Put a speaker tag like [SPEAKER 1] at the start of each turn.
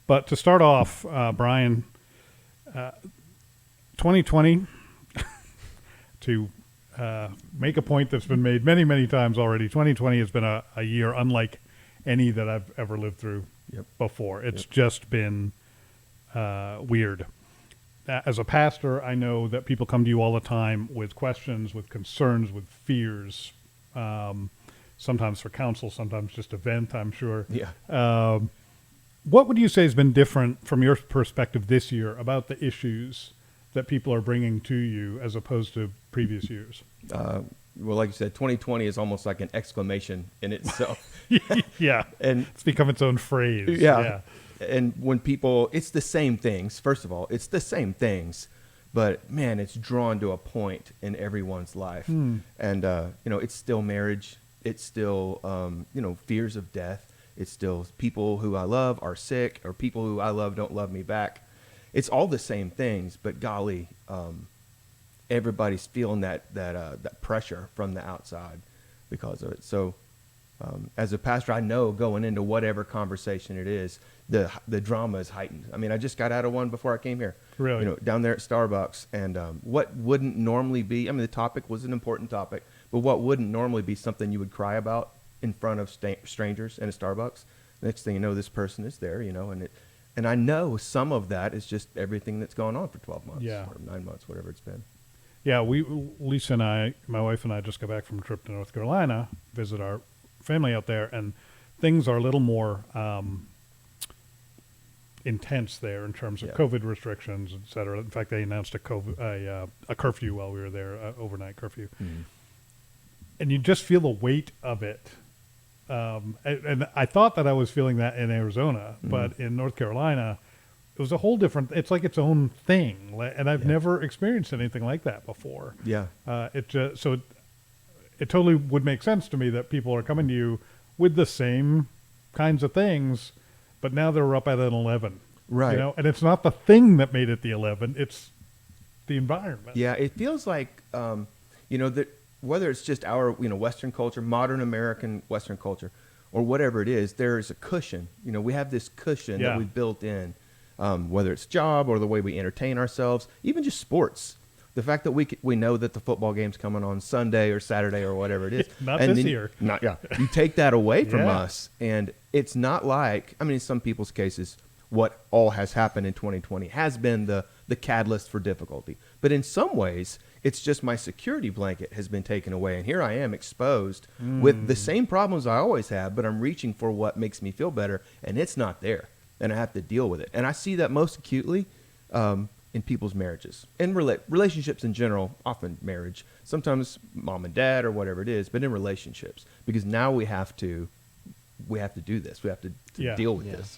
[SPEAKER 1] But to start off, Brian, 2020, to make a point that's been made many, many times already, 2020 has been a year unlike any that I've ever lived through before. It's just been weird. As a pastor, I know that people come to you all the time with questions, with concerns, with fears, sometimes for counsel, sometimes just a vent, I'm sure.
[SPEAKER 2] Yeah.
[SPEAKER 1] What would you say has been different from your perspective this year about the issues that people are bringing to you as opposed to previous years?
[SPEAKER 2] Well, like you said, 2020 is almost like an exclamation in itself.
[SPEAKER 1] Yeah.
[SPEAKER 2] And
[SPEAKER 1] it's become its own phrase.
[SPEAKER 2] Yeah. And when people, it's the same things. First of all, it's the same things, but man, it's drawn to a point in everyone's life. And, it's still marriage. It's still, fears of death. It's still people who I love are sick, or people who I love don't love me back. It's all the same things, but golly, everybody's feeling that pressure from the outside because of it. So, as a pastor, I know going into whatever conversation it is, the drama is heightened. I mean, I just got out of one before I came here.
[SPEAKER 1] Really?
[SPEAKER 2] Down there at Starbucks, and what wouldn't normally be, the topic was an important topic, but what wouldn't normally be something you would cry about in front of strangers in a Starbucks. Next thing you know, this person is there, and I know some of that is just everything that's gone on for 12 months or 9 months, whatever it's been.
[SPEAKER 1] Yeah, Lisa and I, my wife and I, just got back from a trip to North Carolina, visit our family out there, and things are a little more intense there in terms of COVID restrictions, et cetera. In fact, they announced a curfew while we were there, overnight curfew. Mm-hmm. And you just feel the weight of it. And I thought that I was feeling that in Arizona, but in North Carolina, it was a whole different, it's like its own thing. And I've never experienced anything like that before.
[SPEAKER 2] Yeah.
[SPEAKER 1] It totally would make sense to me that people are coming to you with the same kinds of things, but now they're up at an 11.
[SPEAKER 2] Right.
[SPEAKER 1] And it's not the thing that made it the 11, it's the environment.
[SPEAKER 2] Yeah, it feels like, that whether it's just our, Western culture, modern American Western culture, or whatever it is, there is a cushion. We have this cushion that we built in, whether it's job or the way we entertain ourselves, even just sports. The fact that we know that the football game's coming on Sunday or Saturday or whatever it is.
[SPEAKER 1] Not this year.
[SPEAKER 2] You take that away from us, and it's not like, in some people's cases, what all has happened in 2020 has been the catalyst for difficulty. But in some ways, it's just my security blanket has been taken away. And here I am exposed with the same problems I always have, but I'm reaching for what makes me feel better, and it's not there. And I have to deal with it. And I see that most acutely in people's marriages and relationships in general, often marriage, sometimes mom and dad or whatever it is, but in relationships, because now we have to do this. We have to deal with this.